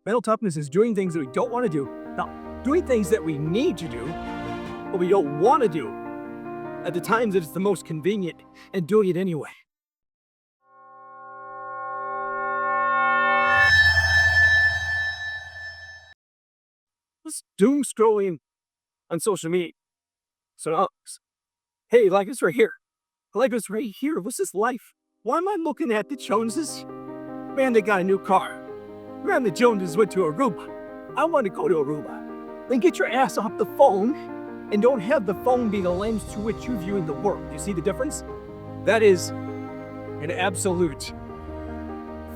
Mental toughness is doing things that we don't want to do. Now, doing things that we need to do, but we don't want to do at the times that it's the most convenient and doing it anyway. This doom scrolling on social media. So, hey, like this right here. Like this right here. What's this life? Why am I looking at the Joneses? Man, they got a new car. Man, the Joneses went to Aruba. I want to go to Aruba. Then get your ass off the phone and don't have the phone be the lens through which you're viewing the world. You see the difference? That is an absolute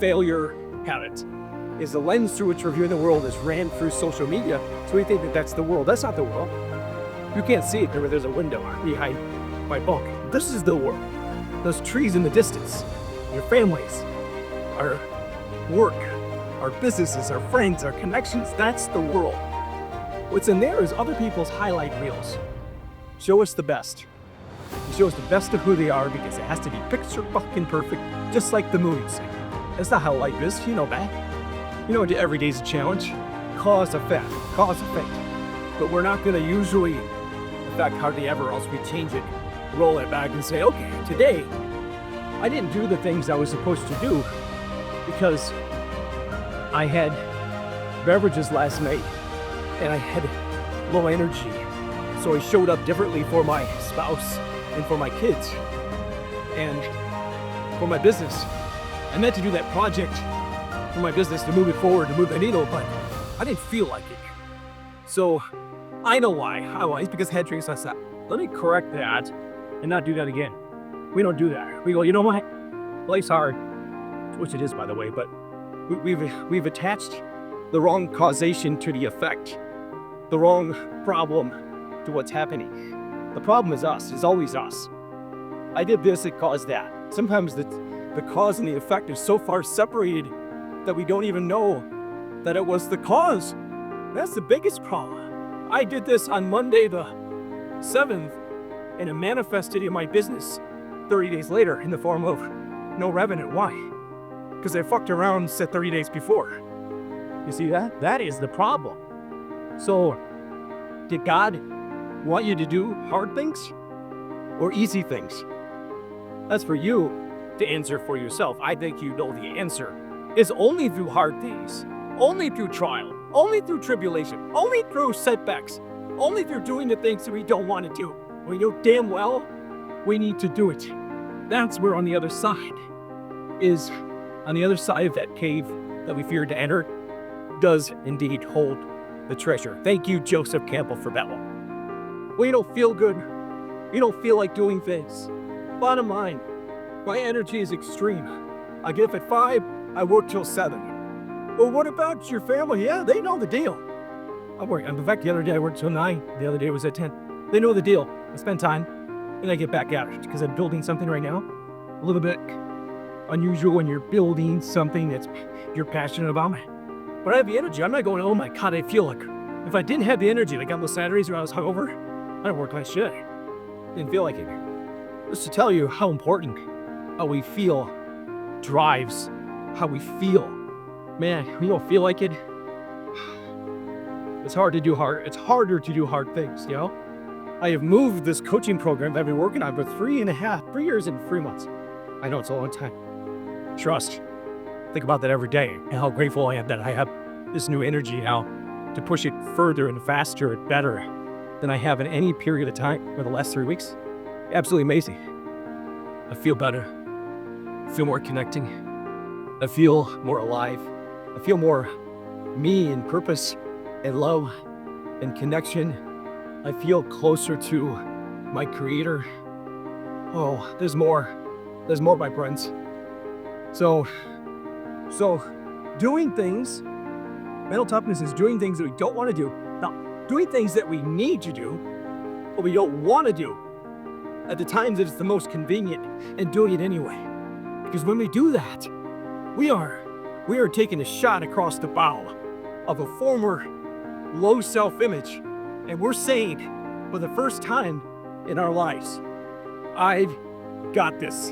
failure habit. Is the lens through which we're viewing the world is ran through social media, so we think that that's the world. That's not the world. You can't see it there's a window behind my book. This is the world. Those trees in the distance, your families, our work, our businesses, our friends, our connections, that's the world. What's in there is other people's highlight reels. Show us the best. Show us the best of who they are because it has to be picture fucking perfect, just like the movies. That's not how life is, you know that. You know, every day's a challenge. Cause effect, cause effect. But we're not gonna usually, in fact, hardly ever, else we change it, roll it back and say, okay, today, I didn't do the things I was supposed to do because I had beverages last night and I had low energy. So I showed up differently for my spouse and for my kids and for my business. I meant to do that project for my business to move it forward, to move the needle, but I didn't feel like it. So I know why. It's because I had drinks last night. Let me correct that and not do that again. We don't do that. We go, you know what? Life's hard, which it is, by the way, but we've attached the wrong causation to the effect, the wrong problem to what's happening. The problem is us. It's always us. I did this, it caused that. Sometimes the cause and the effect is so far separated that we don't even know that it was the cause. That's the biggest problem. I did this on Monday the 7th, and it manifested in my business 30 days later in the form of no revenue. Why? Because I fucked around and said 30 days before. You see that? That is the problem. So, did God want you to do hard things or easy things? That's for you to answer for yourself. I think you know the answer. It's only through hard things, only through trial, only through tribulation, only through setbacks, only through doing the things that we don't want to do. We know damn well we need to do it. That's where on the other side of that cave that we feared to enter, does indeed hold the treasure. Thank you, Joseph Campbell, for that one. When you don't feel good, you don't feel like doing things. Bottom line, my energy is extreme. I get up at 5, I work till 7. Well, what about your family? Yeah, they know the deal. In fact, the other day I worked till 9. The other day was at 10. They know the deal. I spend time, and I get back at it because I'm building something right now. A little bit unusual when you're building something that you're passionate about. But I have the energy. I'm not going, oh my God, I feel like. If I didn't have the energy, like on those Saturdays where I was hungover, I didn't work like shit. Didn't feel like it. Just to tell you how important how we feel drives how we feel. Man, when you don't feel like it, it's harder to do hard things, you know? I have moved this coaching program that I've been working on for 3 years and 3 months. I know it's a long time. Trust. Think about that every day and how grateful I am that I have this new energy now to push it further and faster and better than I have in any period of time for the last 3 weeks. Absolutely amazing. I feel better. I feel more connecting. I feel more alive. I feel more me and purpose and love and connection. I feel closer to my creator. Oh, there's more. There's more, my friends. So doing things, mental toughness is doing things that we don't want to do. Now, doing things that we need to do, but we don't want to do at the times that it's the most convenient and doing it anyway. Because when we do that, we are taking a shot across the bow of a former low self-image, and we're saying for the first time in our lives, I've got this.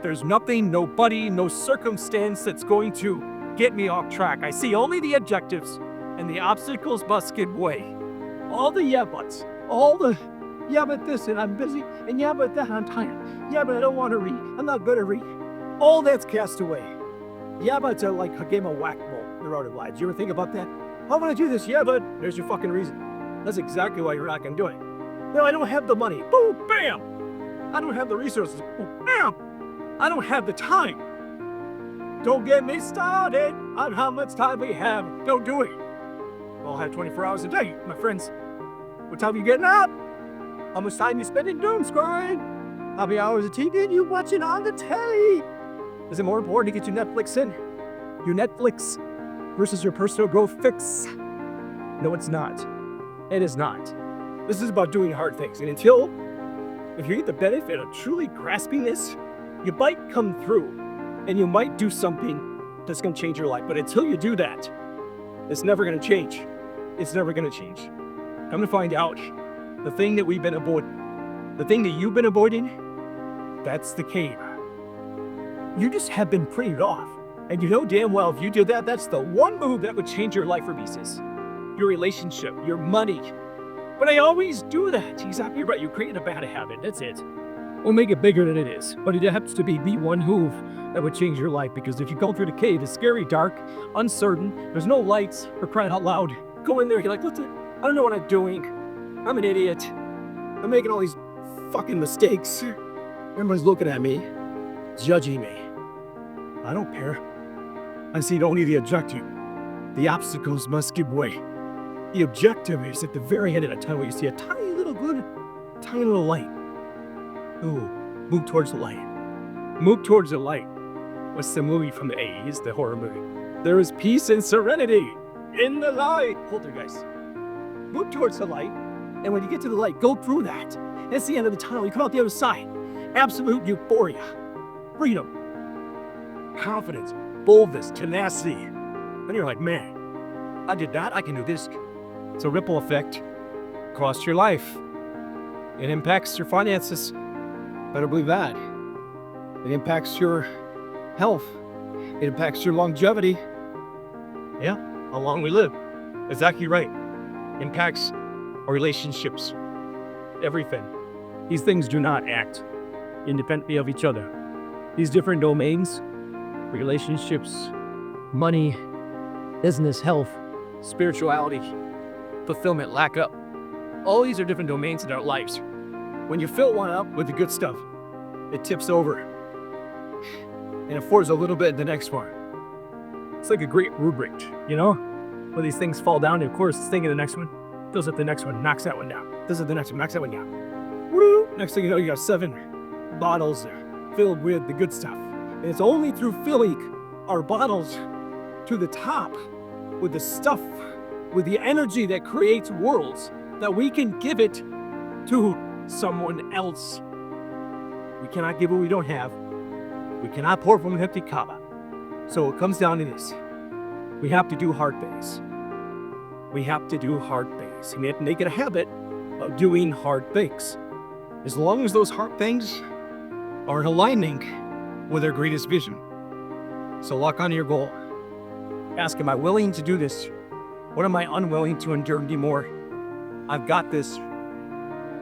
There's nothing, nobody, no circumstance that's going to get me off track. I see only the objectives, and the obstacles must give way. All the yeah buts, all the yeah but this and I'm busy, and yeah but that I'm tired, yeah but I don't want to read, I'm not good at read. All that's cast away. Yeah buts are like a game of whack-a-mole. They're out of lives. You ever think about that? How am I gonna do this? Yeah but there's your fucking reason. That's exactly why you're not gonna do it. No, I don't have the money. Boom, bam. I don't have the resources. Boom, bam. I don't have the time. Don't get me started on how much time we have. Don't do it. We all have 24 hours a day, my friends. What time are you getting up? How much time you spending doom scrolling? How many hours of TV are you watching on the telly? Is it more important to get your Netflix in? Your Netflix versus your personal growth fix? No, it's not. It is not. This is about doing hard things. And if you get the benefit of truly grasping this, you might come through and you might do something that's going to change your life. But until you do that, it's never going to change. It's never going to change. Come to find out, the thing that we've been avoiding, the thing that you've been avoiding, that's the cave. You just have been putting it off. And you know damn well if you do that, that's the one move that would change your life for pieces. Your relationship, your money. But I always do that. Exactly right. You create a bad habit. That's it. We'll make it bigger than it is. But it has to be the one move that would change your life. Because if you go through the cave, it's scary, dark, uncertain. There's no lights for crying out loud. Go in there, you're like, listen, I don't know what I'm doing. I'm an idiot. I'm making all these fucking mistakes. Everybody's looking at me, judging me. I don't care. I see only the objective. The obstacles must give way. The objective is at the very end of the tunnel. You see a tiny little light. Ooh, move towards the light. Move towards the light. What's the movie from the 80s, the horror movie? There is peace and serenity in the light. Hold there, guys. Move towards the light, and when you get to the light, go through that. That's the end of the tunnel. You come out the other side. Absolute euphoria. Freedom. Confidence. Boldness. Tenacity. And you're like, man, I did that. I can do this. It's a ripple effect across your life. It impacts your finances. Better believe that. It impacts your health. It impacts your longevity. Yeah, how long we live. Exactly right. Impacts our relationships. Everything. These things do not act independently of each other. These different domains, relationships, money, business, health, spirituality, fulfillment, lack of. All these are different domains in our lives. When you fill one up with the good stuff, it tips over and affords a little bit in the next one. It's like a great rubric, you know? Where these things fall down, and of course, this thing in the next one fills up the next one, knocks that one down. This is the next one, knocks that one down. Woo! Next thing you know, you got 7 bottles filled with the good stuff. And it's only through filling our bottles to the top with the stuff, with the energy that creates worlds, that we can give it to someone else. We cannot give what we don't have. We cannot pour from an empty cup. So it comes down to this. We have to do hard things. We have to do hard things. We have to make it a habit of doing hard things. As long as those hard things are in alignment with our greatest vision. So lock on to your goal. Ask, am I willing to do this? What am I unwilling to endure anymore? I've got this.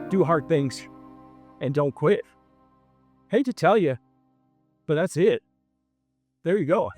Do hard things and don't quit. Hate to tell you, but that's it. There you go.